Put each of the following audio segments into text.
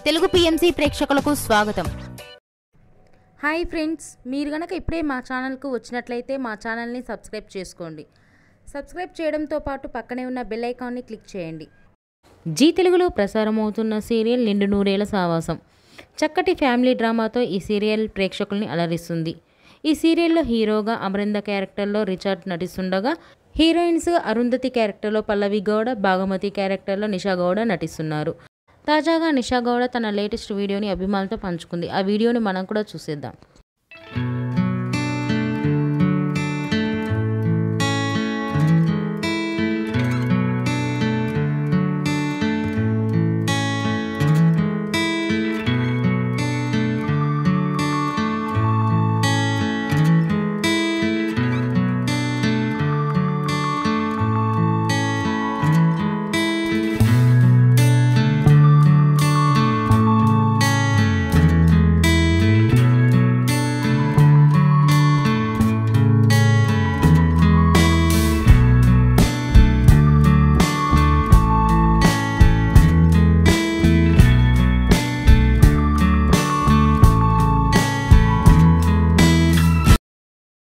Telugu PMC ప్రేక్షకులకు స్వాగతం. Hi friends, మీరు గనక ఇప్పుడే మా ఛానల్కు వచ్చినట్లయితే మా ఛానల్ని సబ్స్క్రైబ్ చేసుకోండి. సబ్స్క్రైబ్ చేయడంతో పాటు పక్కనే ఉన్న బెల్ ఐకాన్ని క్లిక్ చేయండి. జీ తెలుగులో ప్రసారమవుతున్న సీరియల్ నిండు నూరేళ్ల సావాసం చక్కటి ఫ్యామిలీ డ్రామాతో ఈ సీరియల్ ప్రేక్షకుల్ని అలరిస్తుంది. ఈ సీరియల్లో హీరోగా అమరింద క్యారెక్టర్లో రిచర్డ్ నటిస్తుండగా, హీరోయిన్స్ అరుంధతి క్యారెక్టర్లో పల్లవి గౌడ, భాగమతి క్యారెక్టర్లో నిషా గౌడ నటిస్తున్నారు. తాజాగా నిషా గౌడ తన లేటెస్ట్ వీడియోని అభిమానులతో పంచుకుంది. ఆ వీడియోని మనం కూడా చూసేద్దాం.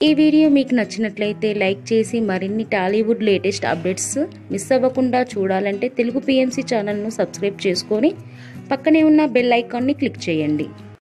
ఈ వీడియో మీకు నచ్చినట్లయితే లైక్ చేసి మరిన్ని టాలీవుడ్ లేటెస్ట్ అప్డేట్స్ మిస్ అవ్వకుండా చూడాలంటే తెలుగు పిఎంసి ఛానల్ను సబ్స్క్రైబ్ చేసుకొని పక్కనే ఉన్న బెల్ ఐకాన్ని క్లిక్ చేయండి.